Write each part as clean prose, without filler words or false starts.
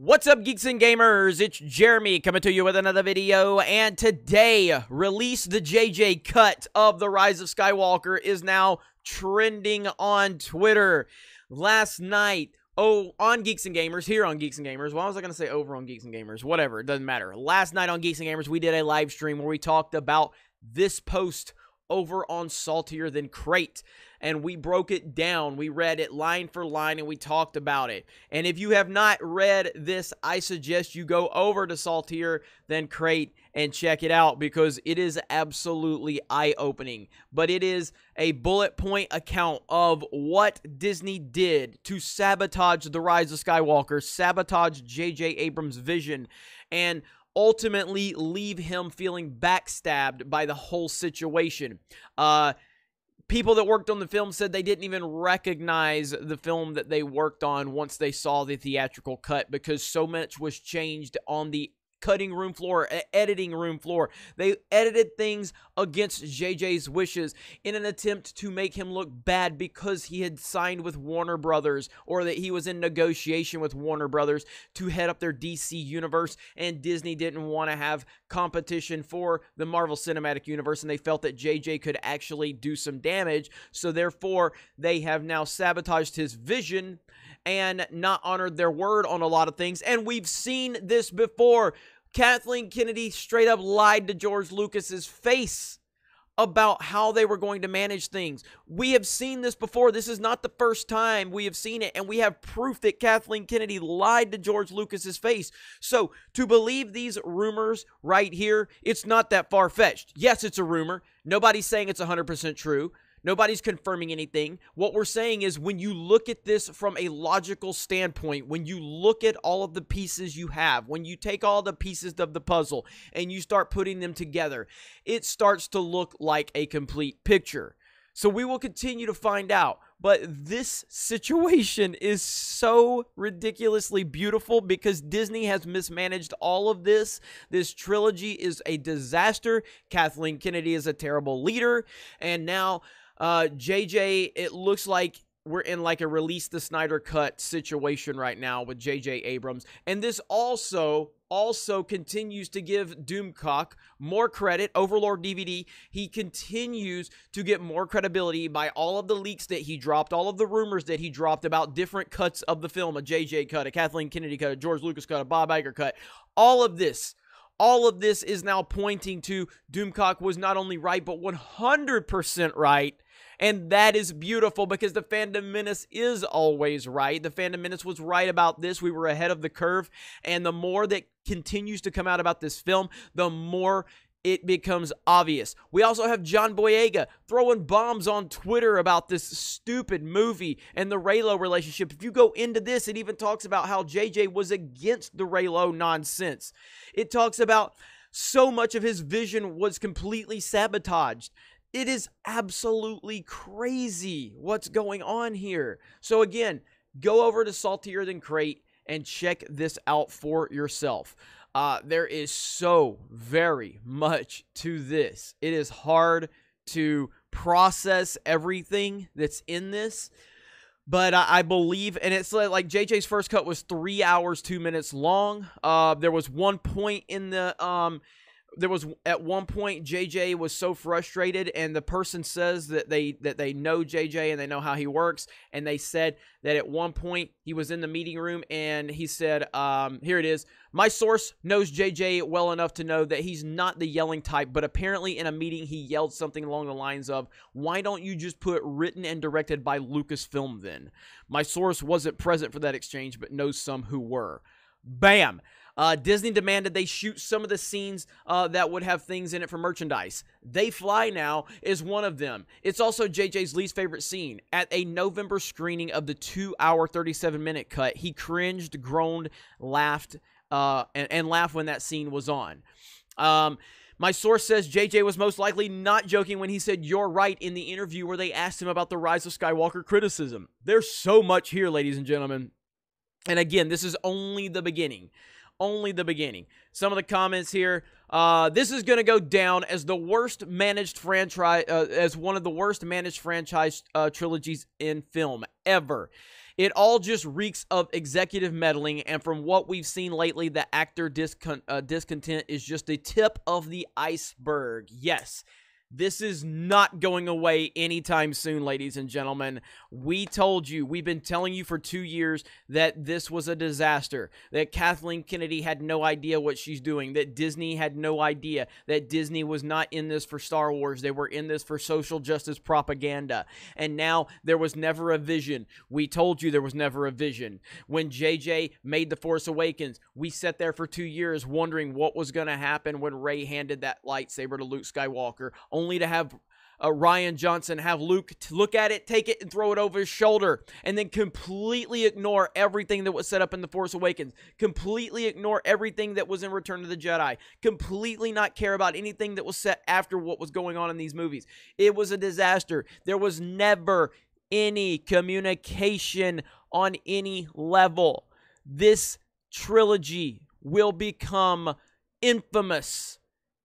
What's up, geeks and gamers? It's Jeremy coming to you with another video, and today, release the JJ cut of The Rise of Skywalker is now trending on Twitter. Last night, on Geeks and Gamers, here on Geeks and Gamers, why was I going to say over on Geeks and Gamers? Whatever, it doesn't matter. Last night on Geeks and Gamers, we did a live stream where we talked about this post over on Saltier Than Crate, and we broke it down. We read it line for line, and we talked about it. And if you have not read this, I suggest you go over to Saltier Than Crate and check it out, because it is absolutely eye-opening. But it is a bullet point account of what Disney did to sabotage The Rise of Skywalker, sabotage J.J. Abrams' vision, and ultimately leave him feeling backstabbed by the whole situation. People that worked on the film said they didn't even recognize the film that they worked on once they saw the theatrical cut, because so much was changed on the cutting room floor, editing room floor. They edited things against JJ's wishes in an attempt to make him look bad because he had signed with Warner Brothers, or that he was in negotiation with Warner Brothers to head up their DC universe, and Disney didn't want to have competition for the Marvel Cinematic Universe, and they felt that JJ could actually do some damage, so therefore they have now sabotaged his vision and not honored their word on a lot of things. And we've seen this before. Kathleen Kennedy straight up lied to George Lucas's face about how they were going to manage things. We have seen this before. This is not the first time we have seen it, and we have proof that Kathleen Kennedy lied to George Lucas's face. So, to believe these rumors right here, it's not that far-fetched. Yes, it's a rumor. Nobody's saying it's 100% true. Nobody's confirming anything. What we're saying is, when you look at this from a logical standpoint, when you look at all of the pieces you have, when you take all the pieces of the puzzle and you start putting them together, it starts to look like a complete picture. So we will continue to find out. But this situation is so ridiculously beautiful because Disney has mismanaged all of this. This trilogy is a disaster. Kathleen Kennedy is a terrible leader. And now JJ, it looks like we're in like a release the Snyder cut situation right now with J.J. Abrams. And this also continues to give Doomcock more credit. Overlord DVD, he continues to get more credibility by all of the leaks that he dropped, all of the rumors that he dropped about different cuts of the film, a J.J. cut, a Kathleen Kennedy cut, a George Lucas cut, a Bob Iger cut. All of this is now pointing to Doomcock was not only right, but 100% right. And that is beautiful, because the Fandom Menace is always right. The Fandom Menace was right about this. We were ahead of the curve. And the more that continues to come out about this film, the more it becomes obvious. We also have John Boyega throwing bombs on Twitter about this stupid movie and the Reylo relationship. If you go into this, it even talks about how JJ was against the Reylo nonsense. It talks about so much of his vision was completely sabotaged. It is absolutely crazy what's going on here. So again, go over to Saltier Than Crate and check this out for yourself. There is so very much to this. It is hard to process everything that's in this. But I believe, and it's like JJ's first cut was 3 hours, 2 minutes long. There was one point in the... at one point, JJ was so frustrated, and the person says that they know JJ and they know how he works, and they said that at one point he was in the meeting room and he said, here it is, my source knows JJ well enough to know that he's not the yelling type, but apparently in a meeting he yelled something along the lines of, why don't you just put written and directed by Lucasfilm then? My source wasn't present for that exchange, but knows some who were. Bam! Disney demanded they shoot some of the scenes that would have things in it for merchandise. They Fly Now is one of them. It's also JJ's least favorite scene. At a November screening of the 2-hour, 37-minute cut, he cringed, groaned, laughed, and laughed when that scene was on. My source says JJ was most likely not joking when he said "you're right" in the interview where they asked him about the Rise of Skywalker criticism. There's so much here, ladies and gentlemen. And again, this is only the beginning. Only the beginning. Some of the comments here. This is going to go down as the worst managed franchise, as one of the worst managed franchise trilogies in film ever. It all just reeks of executive meddling, and from what we've seen lately, the actor discontent is just the tip of the iceberg. Yes, this is not going away anytime soon, ladies and gentlemen. We told you, we've been telling you for 2 years that this was a disaster, that Kathleen Kennedy had no idea what she's doing, that Disney had no idea, that Disney was not in this for Star Wars. They were in this for social justice propaganda. And now there was never a vision. We told you there was never a vision. When JJ made The Force Awakens, we sat there for 2 years wondering what was going to happen when Rey handed that lightsaber to Luke Skywalker, only to have Rian Johnson have Luke look at it, take it, and throw it over his shoulder, and then completely ignore everything that was set up in The Force Awakens, completely ignore everything that was in Return of the Jedi, completely not care about anything that was set after what was going on in these movies. It was a disaster. There was never any communication on any level. This trilogy will become infamous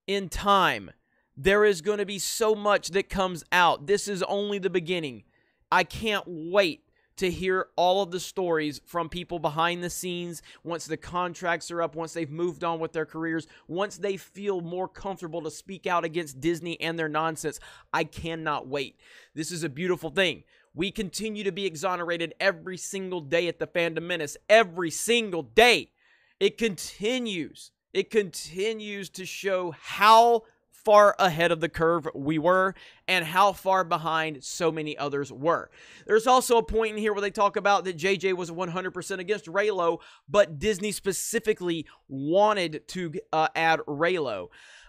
in time. There is going to be so much that comes out. This is only the beginning. I can't wait to hear all of the stories from people behind the scenes once the contracts are up, once they've moved on with their careers, once they feel more comfortable to speak out against Disney and their nonsense. I cannot wait. This is a beautiful thing. We continue to be exonerated every single day at the Fandom Menace. Every single day. It continues. It continues to show how far ahead of the curve we were and how far behind so many others were. There's also a point in here where they talk about that JJ was 100% against Reylo, but Disney specifically wanted to add Reylo.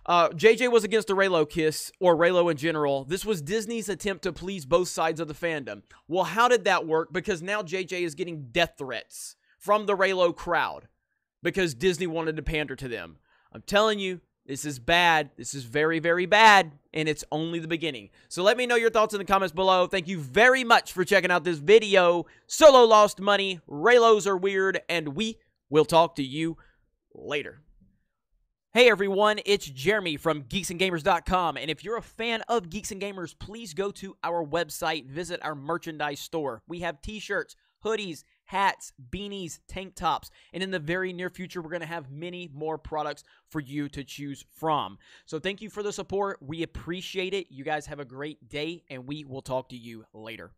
JJ was against the Reylo kiss, or Reylo in general. This was Disney's attempt to please both sides of the fandom. Well, how did that work? Because now JJ is getting death threats from the Reylo crowd because Disney wanted to pander to them. I'm telling you, this is bad. This is very, very bad, and it's only the beginning. So let me know your thoughts in the comments below. Thank you very much for checking out this video. Solo lost money, Reylos are weird, and we will talk to you later. Hey everyone, it's Jeremy from geeksandgamers.com, and if you're a fan of Geeks and Gamers, please go to our website, visit our merchandise store. We have t-shirts, hoodies, hats, beanies, tank tops, and in the very near future, we're going to have many more products for you to choose from. So thank you for the support. We appreciate it. You guys have a great day, and we will talk to you later.